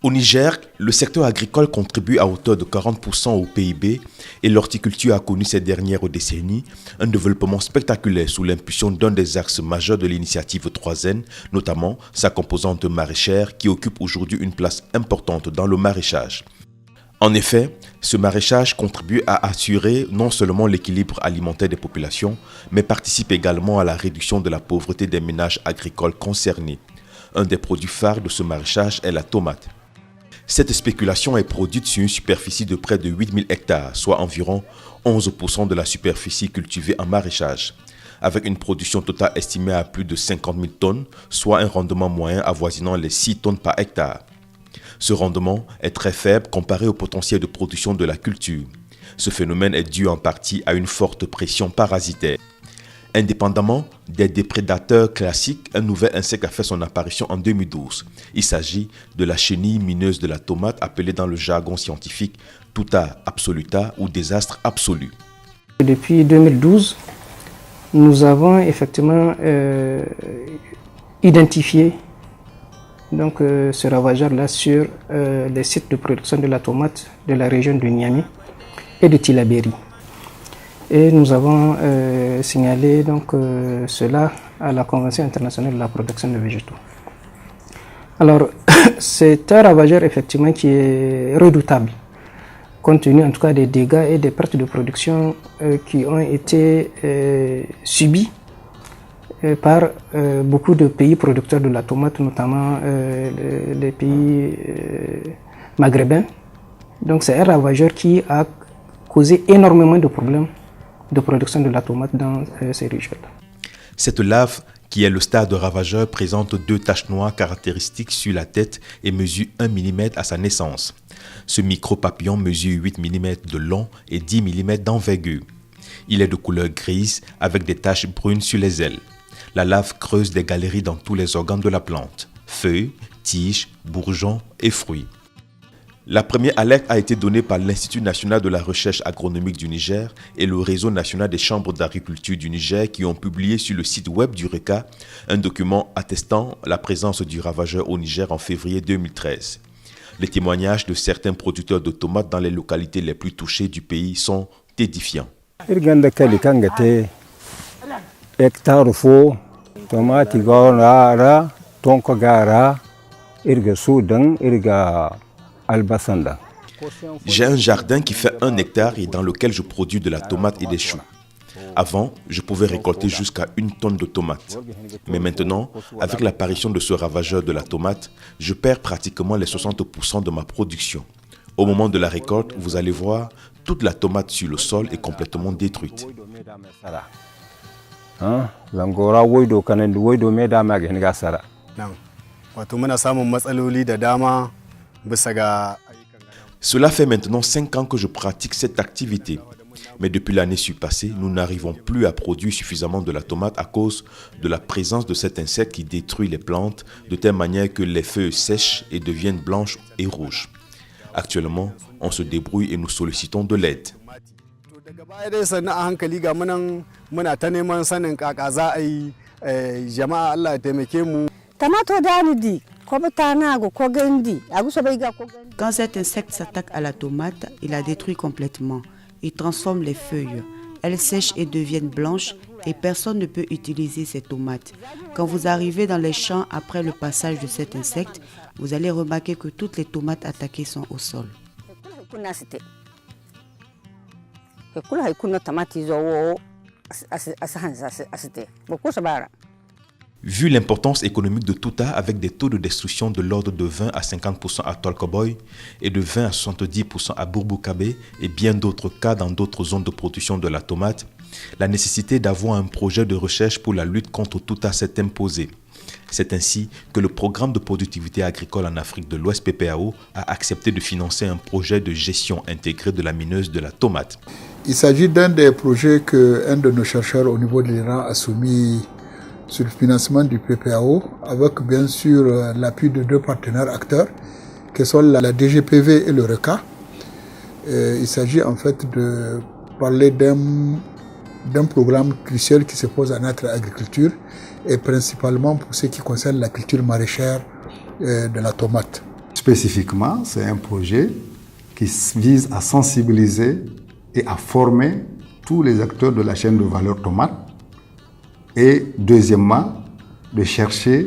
Au Niger, le secteur agricole contribue à hauteur de 40% au PIB et l'horticulture a connu ces dernières décennies un développement spectaculaire sous l'impulsion d'un des axes majeurs de l'initiative 3N, notamment sa composante maraîchère qui occupe aujourd'hui une place importante dans le maraîchage. En effet, ce maraîchage contribue à assurer non seulement l'équilibre alimentaire des populations, mais participe également à la réduction de la pauvreté des ménages agricoles concernés. Un des produits phares de ce maraîchage est la tomate. Cette spéculation est produite sur une superficie de près de 8000 hectares, soit environ 11% de la superficie cultivée en maraîchage, avec une production totale estimée à plus de 50 000 tonnes, soit un rendement moyen avoisinant les 6 tonnes par hectare. Ce rendement est très faible comparé au potentiel de production de la culture. Ce phénomène est dû en partie à une forte pression parasitaire. Indépendamment des déprédateurs classiques, un nouvel insecte a fait son apparition en 2012. Il s'agit de la chenille mineuse de la tomate appelée dans le jargon scientifique Tuta absoluta ou désastre absolu. Depuis 2012, nous avons effectivement identifié ce ravageur-là sur les sites de production de la tomate de la région de Niamey et de Tillabéri. Et nous avons signalé cela à la Convention internationale de la protection des végétaux. Alors, c'est un ravageur effectivement qui est redoutable, compte tenu en tout cas des dégâts et des pertes de production qui ont été subies par beaucoup de pays producteurs de la tomate, notamment les pays maghrébins. Donc c'est un ravageur qui a causé énormément de problèmes de production de la tomate dans ces régions-là. Cette larve, qui est le stade ravageur, présente 2 taches noires caractéristiques sur la tête et mesure 1 mm à sa naissance. Ce micro-papillon mesure 8 mm de long et 10 mm d'envergure. Il est de couleur grise avec des taches brunes sur les ailes. La larve creuse des galeries dans tous les organes de la plante, feuilles, tiges, bourgeons et fruits. La première alerte a été donnée par l'Institut national de la recherche agronomique du Niger et le réseau national des chambres d'agriculture du Niger qui ont publié sur le site web du RECA un document attestant la présence du ravageur au Niger en février 2013. Les témoignages de certains producteurs de tomates dans les localités les plus touchées du pays sont édifiants. J'ai un jardin qui fait 1 hectare et dans lequel je produis de la tomate et des choux. Avant, je pouvais récolter jusqu'à 1 tonne de tomates. Mais maintenant, avec l'apparition de ce ravageur de la tomate, je perds pratiquement les 60% de ma production. Au moment de la récolte, vous allez voir, toute la tomate sur le sol est complètement détruite. Cela fait maintenant 5 ans que je pratique cette activité. Mais depuis l'année passée, nous n'arrivons plus à produire suffisamment de la tomate à cause de la présence de cet insecte qui détruit les plantes de telle manière que les feuilles sèchent et deviennent blanches et rouges. Actuellement, on se débrouille et nous sollicitons de l'aide. Quand cet insecte s'attaque à la tomate, il la détruit complètement. Il transforme les feuilles. Elles sèchent et deviennent blanches et personne ne peut utiliser ces tomates. Quand vous arrivez dans les champs après le passage de cet insecte, vous allez remarquer que toutes les tomates attaquées sont au sol. Vu l'importance économique de Tuta avec des taux de destruction de l'ordre de 20 à 50% à Tolkoboy et de 20 à 70% à Bourboukabé et bien d'autres cas dans d'autres zones de production de la tomate, la nécessité d'avoir un projet de recherche pour la lutte contre Tuta s'est imposée. C'est ainsi que le programme de productivité agricole en Afrique de l'Ouest PPAO a accepté de financer un projet de gestion intégrée de la mineuse de la tomate. Il s'agit d'un des projets qu'un de nos chercheurs au niveau de l'Iran a soumis sur le financement du PPAO, avec bien sûr l'appui de 2 partenaires acteurs, qui sont la DGPV et le RECA. Il s'agit en fait de parler d'un programme crucial qui se pose à notre agriculture, et principalement pour ce qui concerne la culture maraîchère de la tomate. spécifiquement, c'est un projet qui vise à sensibiliser et à former tous les acteurs de la chaîne de valeur tomate. Et deuxièmement, de chercher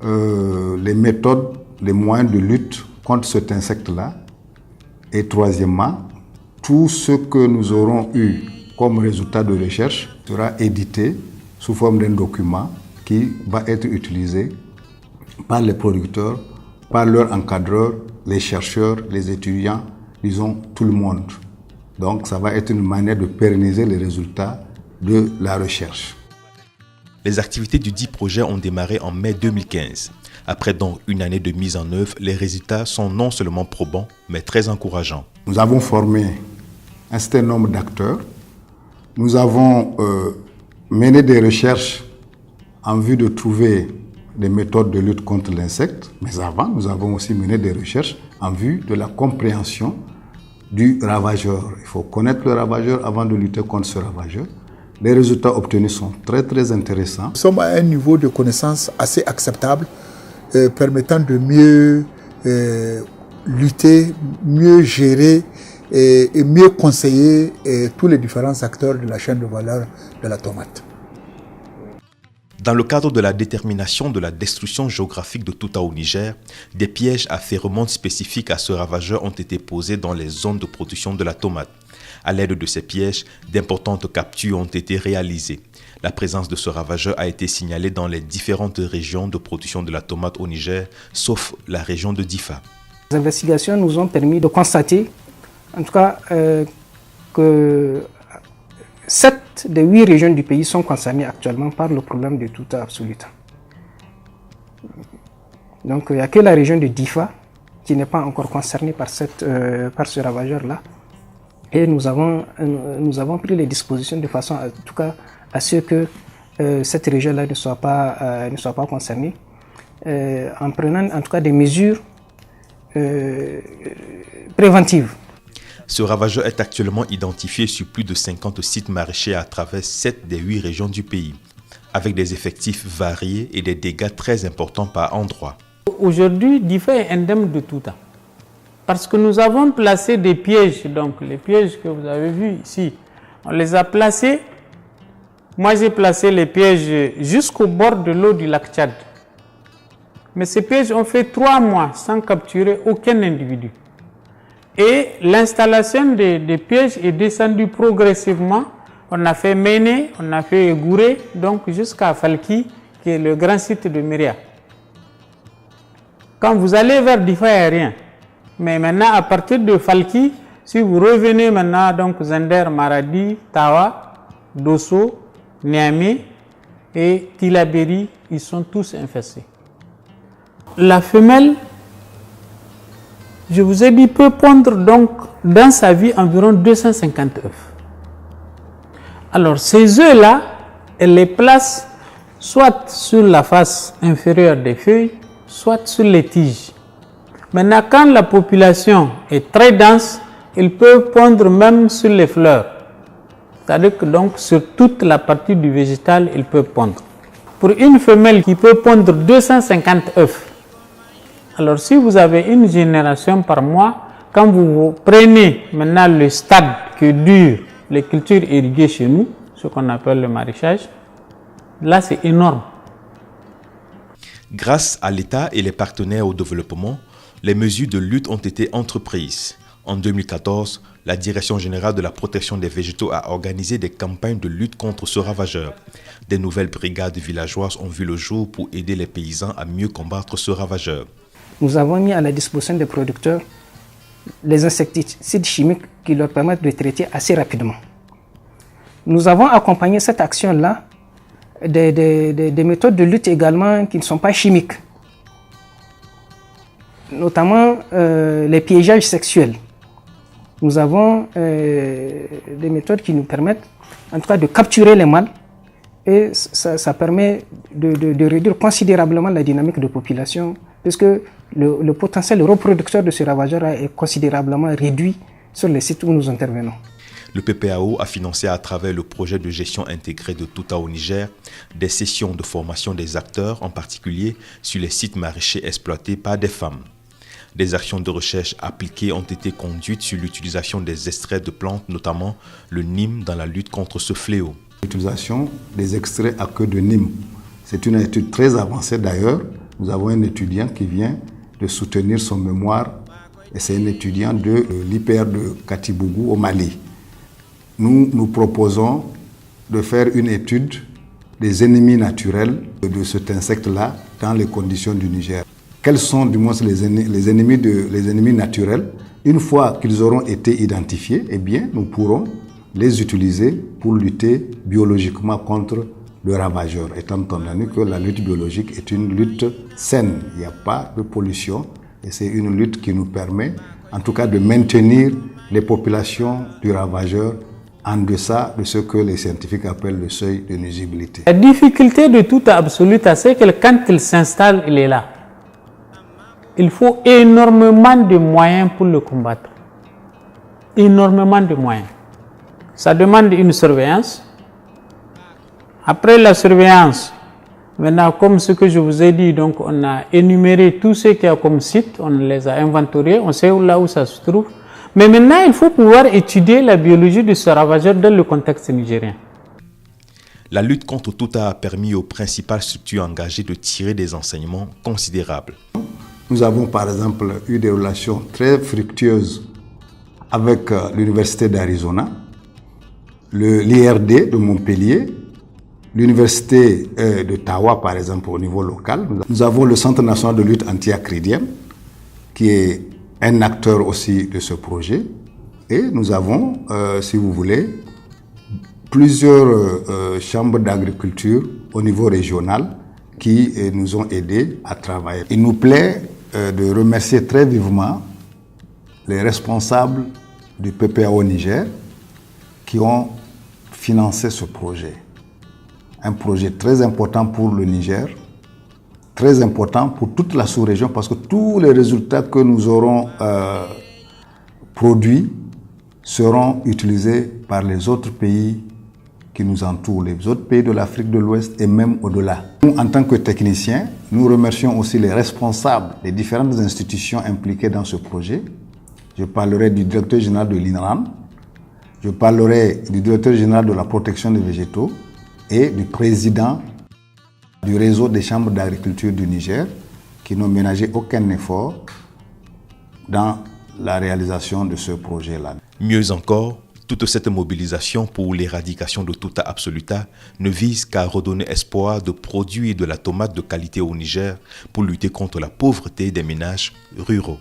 les méthodes, les moyens de lutte contre cet insecte-là. Et troisièmement, tout ce que nous aurons eu comme résultat de recherche sera édité sous forme d'un document qui va être utilisé par les producteurs, par leurs encadreurs, les chercheurs, les étudiants, disons tout le monde. Donc ça va être une manière de pérenniser les résultats de la recherche. Les activités du dit projet ont démarré en mai 2015. Après donc une année de mise en œuvre, les résultats sont non seulement probants, mais très encourageants. Nous avons formé un certain nombre d'acteurs. Nous avons mené des recherches en vue de trouver des méthodes de lutte contre l'insecte. Mais avant, nous avons aussi mené des recherches en vue de la compréhension du ravageur. Il faut connaître le ravageur avant de lutter contre ce ravageur. Les résultats obtenus sont très intéressants. Nous sommes à un niveau de connaissance assez acceptable, permettant de mieux lutter, mieux gérer et mieux conseiller tous les différents acteurs de la chaîne de valeur de la tomate. Dans le cadre de la détermination de la destruction géographique de tuta au Niger, des pièges à phéromones spécifiques à ce ravageur ont été posés dans les zones de production de la tomate. À l'aide de ces pièges, d'importantes captures ont été réalisées. La présence de ce ravageur a été signalée dans les différentes régions de production de la tomate au Niger, sauf la région de Difa. Les investigations nous ont permis de constater, en tout cas, que 7 des 8 régions du pays sont concernées actuellement par le problème de tuta absoluta. Donc il n'y a que la région de Difa qui n'est pas encore concernée par ce ravageur-là. Et nous avons pris les dispositions de façon en tout cas à ce que cette région-là ne soit pas concernée, en prenant en tout cas des mesures préventives. Ce ravageur est actuellement identifié sur plus de 50 sites maraîchers à travers 7 des 8 régions du pays, avec des effectifs variés et des dégâts très importants par endroit. Aujourd'hui, Difa est indemne de tuta. Parce que nous avons placé des pièges, donc les pièges que vous avez vus ici, on les a placés. Moi j'ai placé les pièges jusqu'au bord de l'eau du lac Tchad. Mais ces pièges ont fait 3 mois sans capturer aucun individu. Et l'installation des pièges est descendue progressivement. On a fait Méné, on a fait Gouré, donc jusqu'à Falki, qui est le grand site de Myria. Quand vous allez vers Difa, il n'y a rien. Mais maintenant, à partir de Falki, si vous revenez maintenant, donc Zender, Maradi, Tawa, Dosso, Niamey et Tilaberi, ils sont tous infestés. La femelle, je vous ai dit, peut pondre donc dans sa vie environ 250 œufs. Alors ces œufs-là, elle les place soit sur la face inférieure des feuilles, soit sur les tiges. Maintenant, quand la population est très dense, ils peuvent pondre même sur les fleurs. C'est-à-dire que donc sur toute la partie du végétal, ils peuvent pondre. Pour une femelle qui peut pondre 250 œufs, alors si vous avez une génération par mois, quand vous prenez maintenant le stade que durent les cultures irriguées chez nous, ce qu'on appelle le maraîchage, là c'est énorme. Grâce à l'État et les partenaires au développement, les mesures de lutte ont été entreprises. En 2014, la Direction générale de la protection des végétaux a organisé des campagnes de lutte contre ce ravageur. Des nouvelles brigades villageoises ont vu le jour pour aider les paysans à mieux combattre ce ravageur. Nous avons mis à la disposition des producteurs les insecticides chimiques qui leur permettent de traiter assez rapidement. Nous avons accompagné cette action-là des méthodes de lutte également qui ne sont pas chimiques, notamment les piégeages sexuels. Nous avons des méthodes qui nous permettent en tout cas de capturer les mâles et ça permet de réduire considérablement la dynamique de population puisque le potentiel reproducteur de ce ravageur est considérablement réduit sur les sites où nous intervenons. Le PPAO a financé à travers le projet de gestion intégrée de tuta au Niger des sessions de formation des acteurs, en particulier sur les sites maraîchers exploités par des femmes. Des actions de recherche appliquées ont été conduites sur l'utilisation des extraits de plantes, notamment le Nîmes, dans la lutte contre ce fléau. L'utilisation des extraits à queue de Nîmes. C'est une étude très avancée d'ailleurs. Nous avons un étudiant qui vient de soutenir son mémoire et c'est un étudiant de l'IPR de Katibougou au Mali. Nous proposons de faire une étude des ennemis naturels de cet insecte-là dans les conditions du Niger. Quels sont du moins les ennemis naturels? Une fois qu'ils auront été identifiés, eh bien, nous pourrons les utiliser pour lutter biologiquement contre le ravageur, étant donné que la lutte biologique est une lutte saine. Il n'y a pas de pollution et c'est une lutte qui nous permet, en tout cas, de maintenir les populations du ravageur en deçà de ce que les scientifiques appellent le seuil de nuisibilité. La difficulté de tout absolu, c'est que quand il s'installe, il est là. Il faut énormément de moyens pour le combattre. Énormément de moyens. Ça demande une surveillance. Après la surveillance, maintenant, comme ce que je vous ai dit, donc on a énuméré tout ce qu'il y a comme site, on les a inventoriés, on sait là où ça se trouve. Mais maintenant, il faut pouvoir étudier la biologie de ce ravageur dans le contexte nigérien. La lutte contre Tuta a permis aux principales structures engagées de tirer des enseignements considérables. Nous avons par exemple eu des relations très fructueuses avec l'Université d'Arizona, l'IRD de Montpellier, l'Université d'Ottawa par exemple au niveau local. Nous avons le Centre national de lutte anti-acridienne qui est un acteur aussi de ce projet. Et nous avons, si vous voulez, plusieurs chambres d'agriculture au niveau régional qui nous ont aidés à travailler. Il nous plaît de remercier très vivement les responsables du PPAO Niger qui ont financé ce projet. Un projet très important pour le Niger, très important pour toute la sous-région parce que tous les résultats que nous aurons produits seront utilisés par les autres pays qui nous entourent, les autres pays de l'Afrique de l'Ouest et même au-delà. Nous, en tant que techniciens, nous remercions aussi les responsables des différentes institutions impliquées dans ce projet. Je parlerai du directeur général de l'INRAN, je parlerai du directeur général de la protection des végétaux et du président du réseau des chambres d'agriculture du Niger qui n'ont ménagé aucun effort dans la réalisation de ce projet-là. Mieux encore, toute cette mobilisation pour l'éradication de Tuta absoluta ne vise qu'à redonner espoir de produire de la tomate de qualité au Niger pour lutter contre la pauvreté des ménages ruraux.